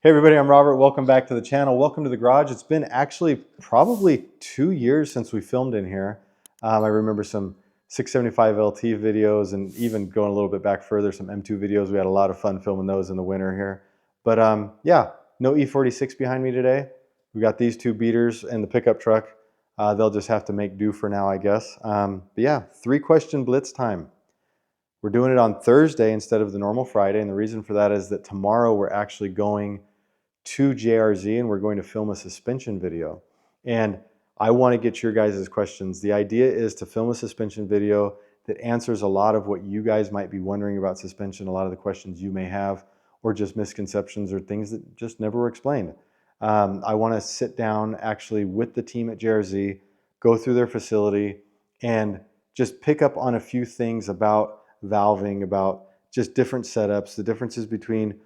Hey everybody, I'm Robert. Welcome back to the channel. Welcome to the garage. It's been actually probably 2 years since we filmed in here. I remember some 675 LT videos and even going a little bit back further, some M2 videos. We had a lot of fun filming those in the winter here. But yeah, no E46 behind me today. We got these two beaters and the pickup truck. They'll just have to make do for now, I guess. But yeah, 3-question blitz time. We're doing it on Thursday instead of the normal Friday. And the reason for that is that tomorrow we're actually going to JRZ and we're going to film a suspension video. And I want to get your guys' questions. The idea is to film a suspension video that answers a lot of what you guys might be wondering about suspension, a lot of the questions you may have, or just misconceptions or things that just never were explained. I want to sit down actually with the team at JRZ, go through their facility, and just pick up on a few things about valving, about just different setups, the differences between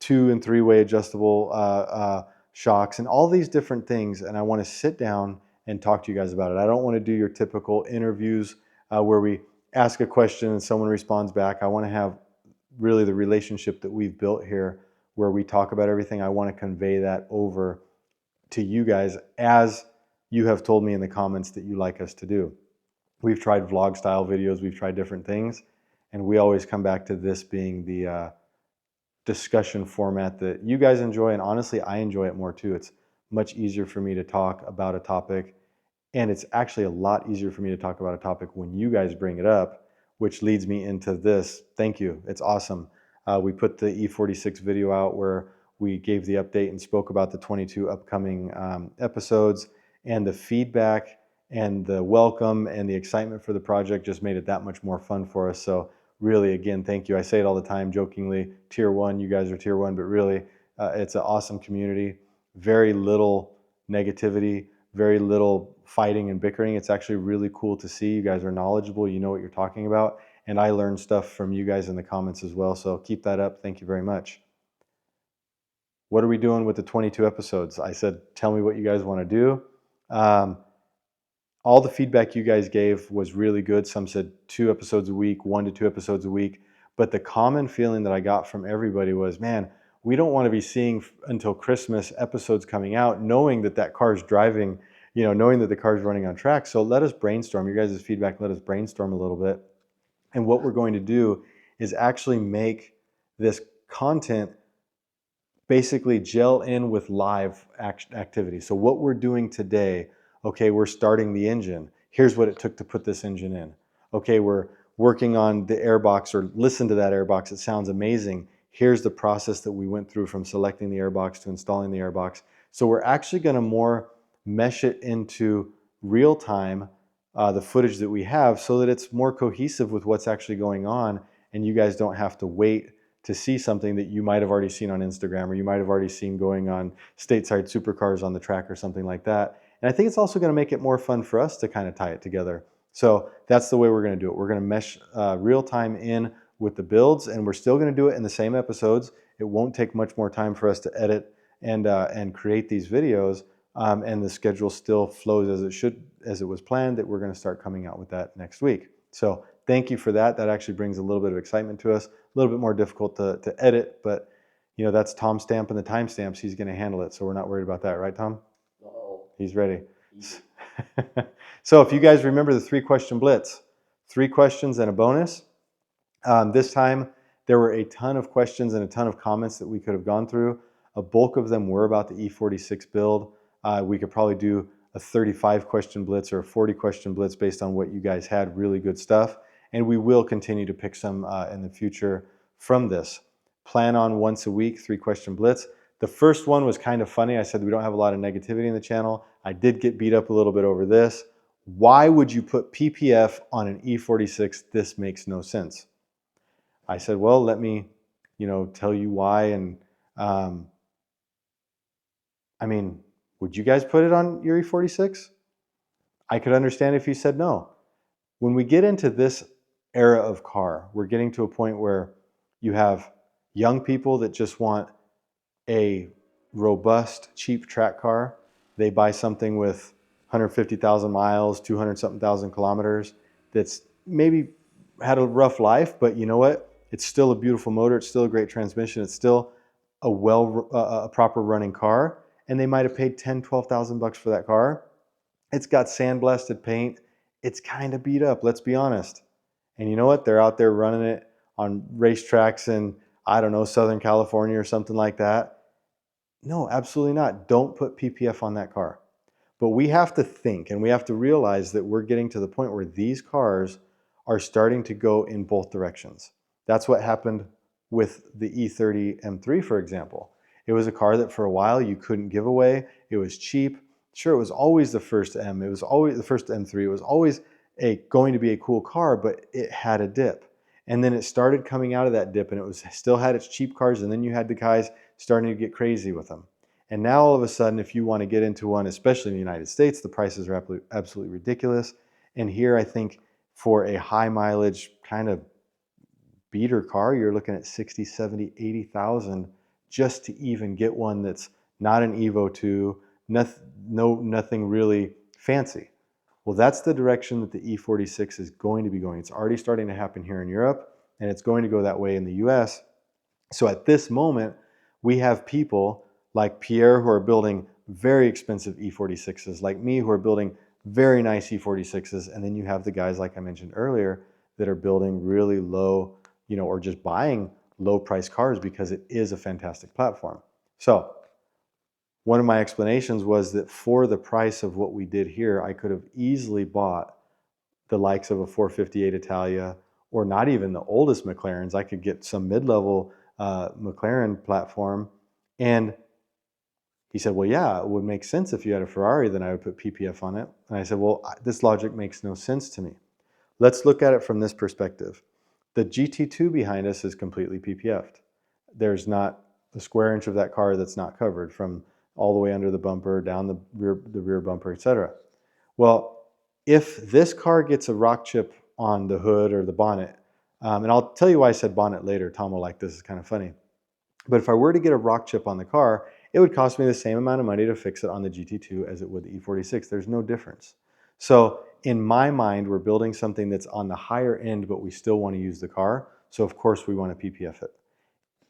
2- and 3-way adjustable shocks and all these different things. And I want to sit down and talk to you guys about it. I don't want to do your typical interviews where we ask a question and someone responds back. I want to have really the relationship that we've built here where we talk about everything. I want to convey that over to you guys as you have told me in the comments that you like us to do. We've tried vlog style videos, we've tried different things, and we always come back to this being the discussion format that you guys enjoy, and honestly I enjoy it more too. It's much easier for me to talk about a topic, and it's actually a lot easier for me to talk about a topic when you guys bring it up, which leads me into this. Thank you, it's awesome. We put the E46 video out where we gave the update and spoke about the 22 upcoming episodes, and the feedback and the welcome and the excitement for the project just made it that much more fun for us. So really, again, thank you. I say it all the time jokingly, tier 1, you guys are tier 1, but really it's an awesome community. Very little negativity, very little fighting and bickering. It's actually really cool to see. You guys are knowledgeable, you know what you're talking about, and I learned stuff from you guys in the comments as well, so keep that up. Thank you very much. What are we doing with the 22 episodes? I said, tell me what you guys want to do. All the feedback you guys gave was really good. Some said 2 episodes a week, 1 to 2 episodes a week. But the common feeling that I got from everybody was, man, we don't want to be seeing until Christmas episodes coming out, knowing that that car's driving, knowing that the car's running on track. So let us brainstorm. Your guys' feedback, let us brainstorm a little bit. And what we're going to do is actually make this content basically gel in with live activity. So what we're doing today, okay, we're starting the engine. Here's what it took to put this engine in. Okay, we're working on the airbox, or listen to that airbox. It sounds amazing. Here's the process that we went through from selecting the airbox to installing the airbox. So we're actually going to more mesh it into real time, the footage that we have, so that it's more cohesive with what's actually going on, and you guys don't have to wait to see something that you might have already seen on Instagram, or you might have already seen going on stateside supercars on the track or something like that. And I think it's also going to make it more fun for us to kind of tie it together. So that's the way we're going to do it. We're going to mesh real time in with the builds, and we're still going to do it in the same episodes. It won't take much more time for us to edit and create these videos, and the schedule still flows as it should, as it was planned, that we're going to start coming out with that next week. So thank you for that. That actually brings a little bit of excitement to us. A little bit more difficult to edit, but that's Tom stamping the timestamps. He's going to handle it, so we're not worried about that, right, Tom? He's ready. So if you guys remember the 3-question blitz, 3 questions and a bonus. This time there were a ton of questions and a ton of comments that we could have gone through. A bulk of them were about the E46 build. We could probably do a 35-question blitz or a 40-question blitz based on what you guys had. Really good stuff. And we will continue to pick some in the future from this. Plan on once a week, 3-question blitz. The first one was kind of funny. I said we don't have a lot of negativity in the channel. I did get beat up a little bit over this. Why would you put PPF on an E46? This makes no sense. I said, well, let me, tell you why. And I mean, would you guys put it on your E46? I could understand if you said no. When we get into this era of car, we're getting to a point where you have young people that just want a robust, cheap track car. They buy something with 150,000 miles, 200-something thousand kilometers that's maybe had a rough life, but you know what? It's still a beautiful motor. It's still a great transmission. It's still a proper running car, and they might have paid 10, 12,000 bucks for that car. It's got sandblasted paint. It's kind of beat up, let's be honest. And you know what? They're out there running it on racetracks in, I don't know, Southern California or something like that. No, absolutely not. Don't put PPF on that car. But we have to think and we have to realize that we're getting to the point where these cars are starting to go in both directions. That's what happened with the E30 M3, for example. It was a car that for a while you couldn't give away. It was cheap. Sure, it was always the first M. It was always the first M3. It was always going to be a cool car, but it had a dip. And then it started coming out of that dip, and it was still had its cheap cars, and then you had the guys starting to get crazy with them. And now all of a sudden, if you want to get into one, especially in the United States, the prices are absolutely ridiculous. And here, I think for a high mileage kind of beater car, you're looking at 60, 70, 80,000 just to even get one that's not an Evo 2, nothing really fancy. Well, that's the direction that the E46 is going to be going. It's already starting to happen here in Europe, and it's going to go that way in the US. So at this moment, we have people like Pierre who are building very expensive E46s, like me who are building very nice E46s, and then you have the guys like I mentioned earlier that are building really low, or just buying low price cars because it is a fantastic platform. So one of my explanations was that for the price of what we did here, I could have easily bought the likes of a 458 Italia, or not even the oldest McLarens. I could get some mid-level McLaren platform. And he said, well, yeah, it would make sense if you had a Ferrari, then I would put PPF on it. And I said, well, this logic makes no sense to me. Let's look at it from this perspective. The GT2 behind us is completely PPF'd. There's not a square inch of that car that's not covered, from all the way under the bumper, down the rear bumper, etc. Well, if this car gets a rock chip on the hood or the bonnet, and I'll tell you why I said bonnet later, Tom will like this, is kind of funny. But if I were to get a rock chip on the car, it would cost me the same amount of money to fix it on the GT2 as it would the E46. There's no difference. So in my mind, we're building something that's on the higher end, but we still want to use the car. So of course we want to PPF it.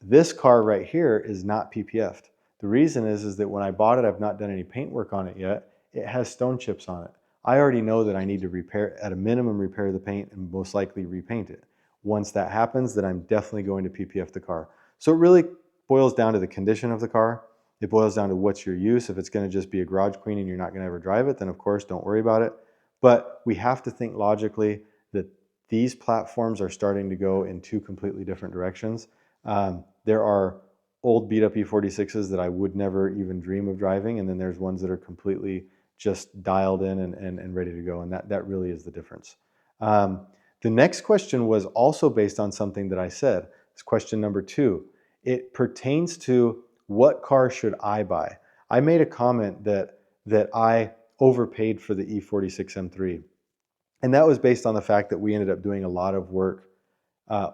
This car right here is not PPF'd. The reason is that when I bought it, I've not done any paint work on it yet. It has stone chips on it. I already know that I need to repair, at a minimum, repair the paint and most likely repaint it. Once that happens, then I'm definitely going to PPF the car. So it really boils down to the condition of the car. It boils down to what's your use. If it's going to just be a garage queen and you're not going to ever drive it, then of course don't worry about it. But we have to think logically that these platforms are starting to go in two completely different directions. There are old beat up E46s that I would never even dream of driving, and then there's ones that are completely just dialed in and ready to go, and that really is the difference. The next question was also based on something that I said. It's question number 2. It pertains to what car should I buy? I made a comment that I overpaid for the E46 M3, and that was based on the fact that we ended up doing a lot of work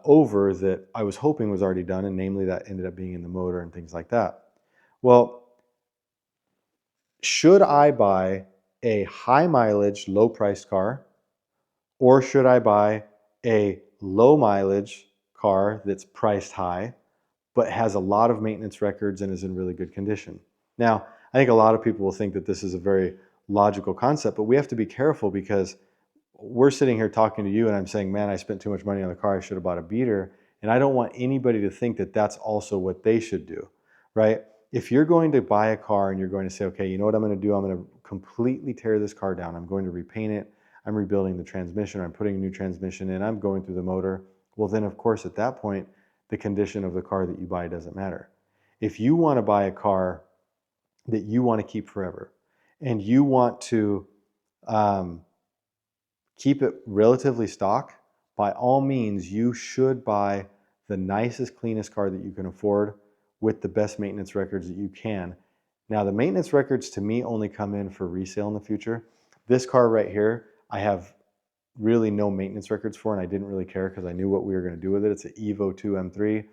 over that I was hoping was already done, and namely that ended up being in the motor and things like that. Well, should I buy a high mileage, low priced car, or should I buy a low mileage car that's priced high but has a lot of maintenance records and is in really good condition? Now, I think a lot of people will think that this is a very logical concept, but we have to be careful because we're sitting here talking to you and I'm saying, man, I spent too much money on the car, I should have bought a beater. And I don't want anybody to think that that's also what they should do, right? If you're going to buy a car and you're going to say, okay, you know what I'm going to do? I'm going to completely tear this car down. I'm going to repaint it. I'm rebuilding the transmission. I'm putting a new transmission in. I'm going through the motor. Well, then of course, at that point, the condition of the car that you buy doesn't matter. If you want to buy a car that you want to keep forever and you want to keep it relatively stock, by all means, you should buy the nicest, cleanest car that you can afford with the best maintenance records that you can. Now, the maintenance records to me only come in for resale in the future. This car right here, I have really no maintenance records for, and I didn't really care because I knew what we were going to do with it. It's an Evo 2 M3,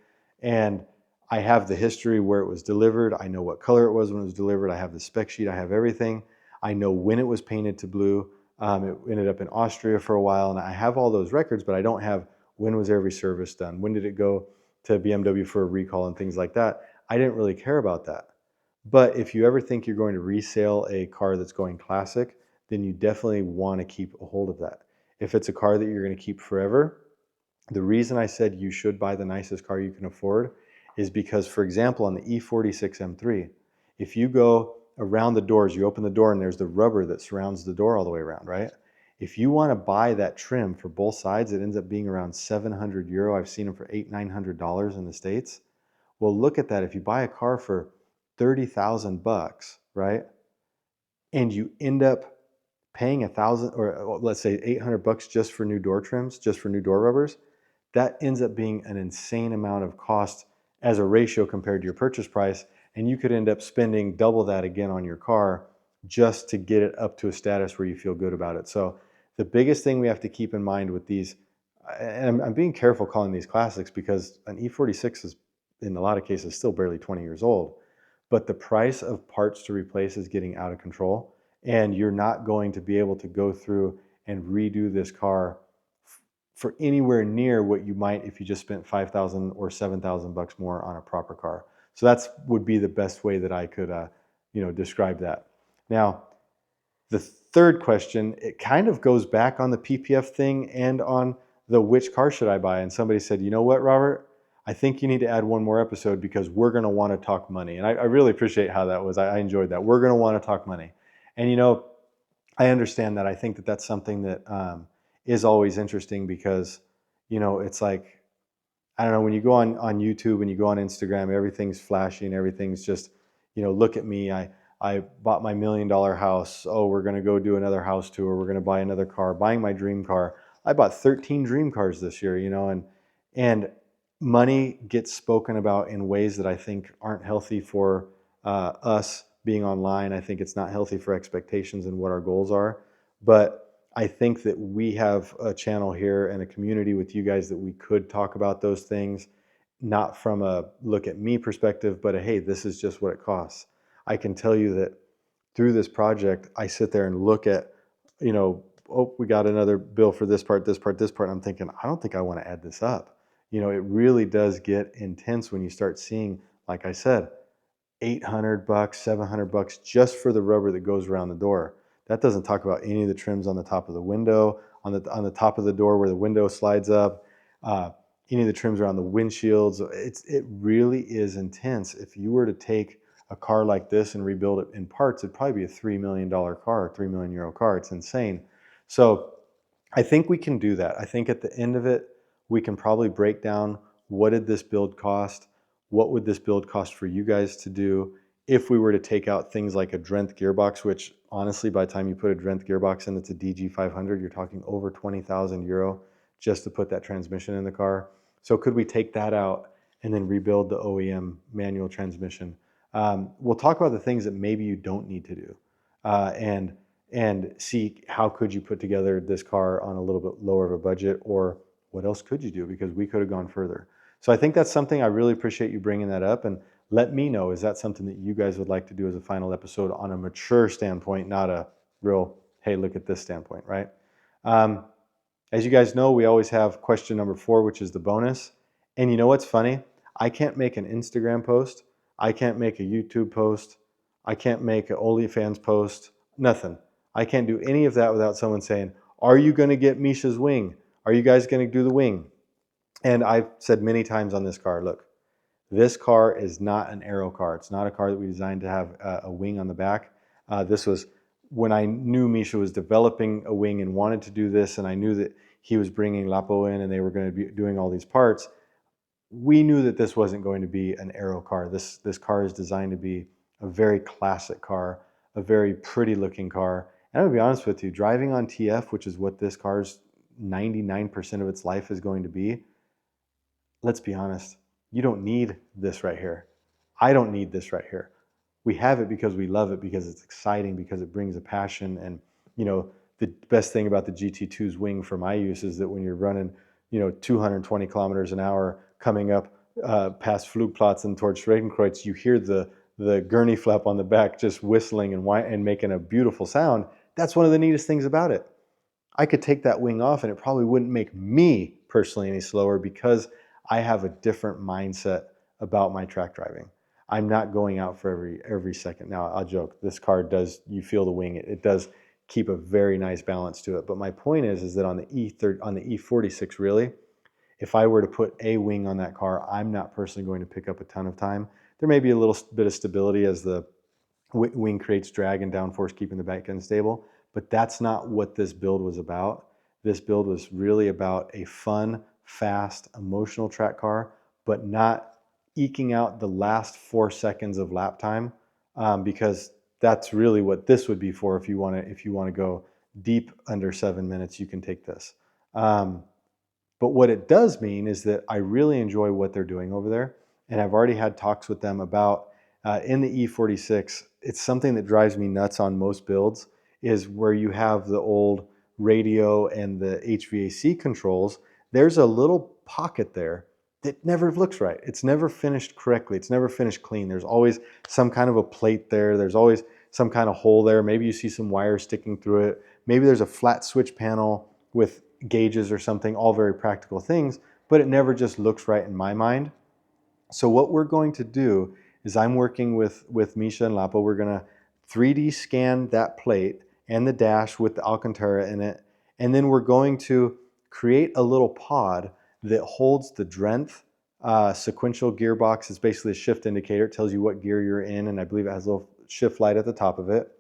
and I have the history where it was delivered. I know what color it was when it was delivered. I have the spec sheet. I have everything. I know when it was painted to blue. It ended up in Austria for a while, and I have all those records, but I don't have when was every service done, when did it go to BMW for a recall and things like that. I didn't really care about that. But if you ever think you're going to resell a car that's going classic, then you definitely want to keep a hold of that. If it's a car that you're going to keep forever, the reason I said you should buy the nicest car you can afford is because, for example, on the E46 M3, if you go around the doors, you open the door and there's the rubber that surrounds the door all the way around, right? If you want to buy that trim for both sides, it ends up being around 700 euro. I've seen them for $800-900 in the States. Well, look at that. If you buy a car for 30,000 bucks, right? And you end up paying 1,000, or let's say 800 bucks just for new door trims, just for new door rubbers, that ends up being an insane amount of cost as a ratio compared to your purchase price. And you could end up spending double that again on your car just to get it up to a status where you feel good about it. So the biggest thing we have to keep in mind with these, and I'm being careful calling these classics because an E46 is in a lot of cases still barely 20 years old, but the price of parts to replace is getting out of control. And you're not going to be able to go through and redo this car for anywhere near what you might if you just spent 5,000 or 7,000 bucks more on a proper car. So that's would be the best way that I could, describe that. Now, the third question, it kind of goes back on the PPF thing and on the which car should I buy? And somebody said, you know what, Robert? I think you need to add one more episode because we're going to want to talk money. And I really appreciate how that was. I enjoyed that. We're going to want to talk money. And, I understand that. I think that that's something that is always interesting because, it's like, I don't know, when you go on YouTube and you go on Instagram, everything's flashy and everything's just, look at me. I bought my $1 million house. Oh, we're going to go do another house tour. We're going to buy another car, buying my dream car. I bought 13 dream cars this year, and money gets spoken about in ways that I think aren't healthy for us being online. I think it's not healthy for expectations and what our goals are. But I think that we have a channel here and a community with you guys that we could talk about those things, not from a look at me perspective, but hey, this is just what it costs. I can tell you that through this project, I sit there and look at, oh, we got another bill for this part, this part, this part. And I'm thinking, I don't think I want to add this up. It really does get intense when you start seeing, like I said, 800 bucks, 700 bucks just for the rubber that goes around the door. That doesn't talk about any of the trims on the top of the window, on the top of the door where the window slides up, any of the trims around the windshields. It really is intense. If you were to take a car like this and rebuild it in parts, it'd probably be a $3 million car, €3 million car. It's insane. So I think we can do that. I think at the end of it, we can probably break down what did this build cost? What would this build cost for you guys to do if we were to take out things like a Drenth gearbox, which honestly, by the time you put a Drenth gearbox in, it's a DG500, you're talking over 20,000 euro just to put that transmission in the car. So could we take that out and then rebuild the OEM manual transmission? We'll talk about the things that maybe you don't need to do, and see how could you put together this car on a little bit lower of a budget, or what else could you do, because we could have gone further. So I think that's something. I really appreciate you bringing that up, and let me know, is that something that you guys would like to do as a final episode on a mature standpoint, not a real, hey, look at this standpoint, right? As you guys know, we always have question number 4, which is the bonus. And you know what's funny? I can't make an Instagram post. I can't make a YouTube post. I can't make an OnlyFans post. Nothing. I can't do any of that without someone saying, are you going to get Misha's wing? Are you guys going to do the wing? And I've said many times on this car, look, this car is not an aero car. It's not a car that we designed to have a wing on the back. This was when I knew Misha was developing a wing and wanted to do this, and I knew that he was bringing Lapo in and they were going to be doing all these parts. We knew that this wasn't going to be an aero car. This car is designed to be a very classic car, a very pretty looking car. And I'm going to be honest with you, driving on TF, which is what this car's 99% of its life is going to be, let's be honest, you don't need this right here. I don't need this right here. We have it because we love it, because it's exciting, because it brings a passion. And, the best thing about the GT2's wing for my use is that when you're running, 220 kilometers an hour coming up past Flugplatz and towards Schwedenkreuz, you hear the gurney flap on the back just whistling and making a beautiful sound. That's one of the neatest things about it. I could take that wing off and it probably wouldn't make me personally any slower, because I have a different mindset about my track driving. I'm not going out for every second. Now, I'll joke, this car does, you feel the wing, it does keep a very nice balance to it. But my point is that on the E46 really, if I were to put a wing on that car, I'm not personally going to pick up a ton of time. There may be a little bit of stability as the wing creates drag and downforce, keeping the back end stable, but that's not what this build was about. This build was really about a fun, fast, emotional track car, but not eking out the last 4 seconds of lap time, because that's really what this would be for. If you want to go deep under 7 minutes, you can take this. But what it does mean is that I really enjoy what they're doing over there. And I've already had talks with them about, in the E46, it's something that drives me nuts on most builds, is where you have the old radio and the HVAC controls, there's a little pocket there that never looks right. It's never finished correctly. It's never finished clean. There's always some kind of a plate there. There's always some kind of hole there. Maybe you see some wires sticking through it. Maybe there's a flat switch panel with gauges or something, all very practical things, but it never just looks right in my mind. So what we're going to do is, I'm working with Misha and Lapo. We're going to 3D scan that plate and the dash with the Alcantara in it. And then we're going to create a little pod that holds the Drenth sequential gearbox. It's basically a shift indicator. It tells you what gear you're in, and I believe it has a little shift light at the top of it.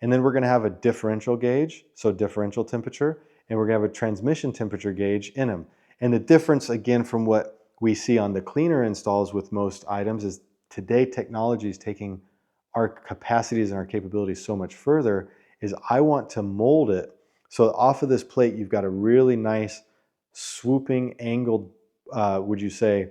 And then we're going to have a differential gauge, so differential temperature, and we're going to have a transmission temperature gauge in them. And the difference, again, from what we see on the cleaner installs with most items, is today technology is taking our capacities and our capabilities so much further, is I want to mold it so off of this plate you've got a really nice swooping angled, would you say,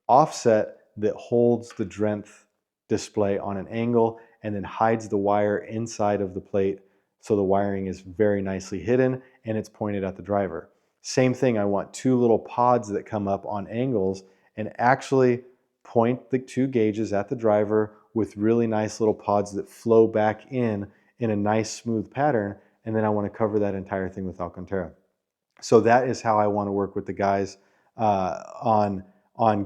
offset that holds the Drenth display on an angle and then hides the wire inside of the plate, so the wiring is very nicely hidden and it's pointed at the driver. Same thing, I want 2 little pods that come up on angles and actually point the 2 gauges at the driver with really nice little pods that flow back in a nice smooth pattern, and then I want to cover that entire thing with Alcantara. So that is how I want to work with the guys on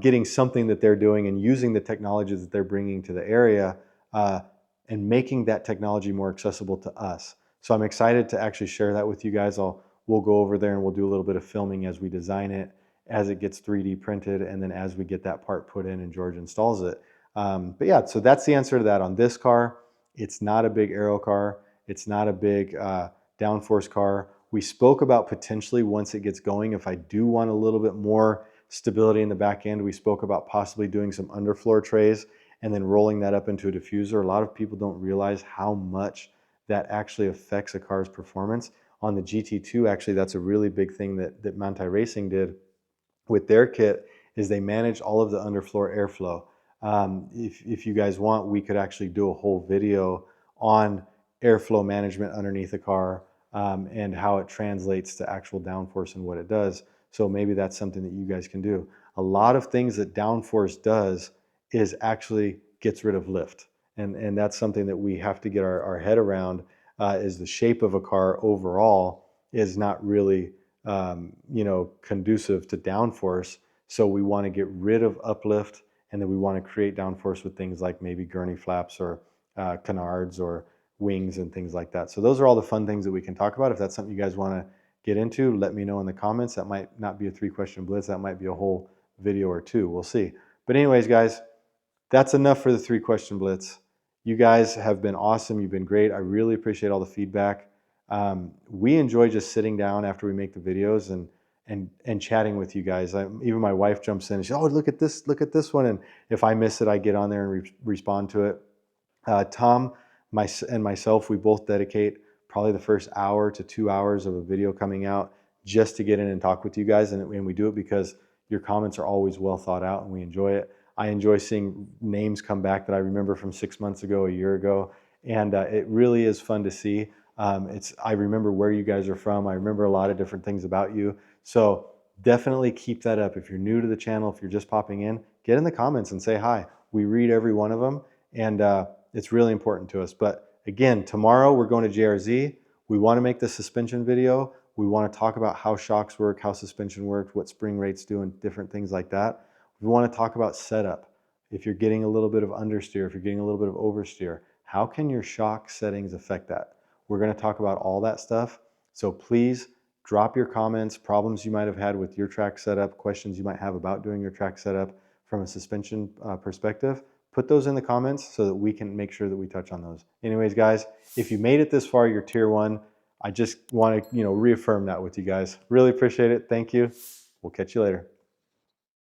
getting something that they're doing and using the technology that they're bringing to the area, and making that technology more accessible to us. So I'm excited to actually share that with you guys. We'll go over there and we'll do a little bit of filming as we design it, as it gets 3D printed, and then as we get that part put in and George installs it. But yeah, so that's the answer to that on this car. It's not a big aero car. It's not a big downforce car. We spoke about potentially, once it gets going, if I do want a little bit more stability in the back end, we spoke about possibly doing some underfloor trays and then rolling that up into a diffuser. A lot of people don't realize how much that actually affects a car's performance. On the GT2, actually, that's a really big thing that Manti Racing did with their kit, is they manage all of the underfloor airflow. If you guys want, we could actually do a whole video on airflow management underneath the car, and how it translates to actual downforce and what it does. So maybe that's something that you guys can do. A lot of things that downforce does is actually gets rid of lift. And that's something that we have to get our head around, is the shape of a car overall is not really conducive to downforce. So we want to get rid of uplift, and then we want to create downforce with things like maybe gurney flaps or canards or wings and things like that. So those are all the fun things that we can talk about. If that's something you guys want to get into, let me know in the comments. That might not be a 3-question blitz. That might be a whole video or 2. We'll see. But anyways, guys, that's enough for the 3-question blitz. You guys have been awesome. You've been great. I really appreciate all the feedback. We enjoy just sitting down after we make the videos and chatting with you guys. Even my wife jumps in and she's, oh, look at this one. And if I miss it, I get on there and respond to it. Tom and myself, we both dedicate probably the first hour to 2 hours of a video coming out just to get in and talk with you guys. And we do it because your comments are always well thought out and we enjoy it. I enjoy seeing names come back that I remember from 6 months ago, a year ago. And it really is fun to see. I remember where you guys are from. I remember a lot of different things about you. So definitely keep that up. If you're new to the channel, if you're just popping in, get in the comments and say hi. We read every one of them. And it's really important to us. But again, tomorrow we're going to JRZ. We want to make the suspension video. We want to talk about how shocks work, how suspension works, what spring rates do, and different things like that. We want to talk about setup. if you're getting a little bit of understeer, if you're getting a little bit of oversteer, how can your shock settings affect that? We're going to talk about all that stuff. So please drop your comments, problems you might have had with your track setup, questions you might have about doing your track setup from a suspension perspective. Put those in the comments so that we can make sure that we touch on those. Anyways, guys, if you made it this far, you're tier 1. I just want to reaffirm that with you guys. Really appreciate it. Thank you. We'll catch you later.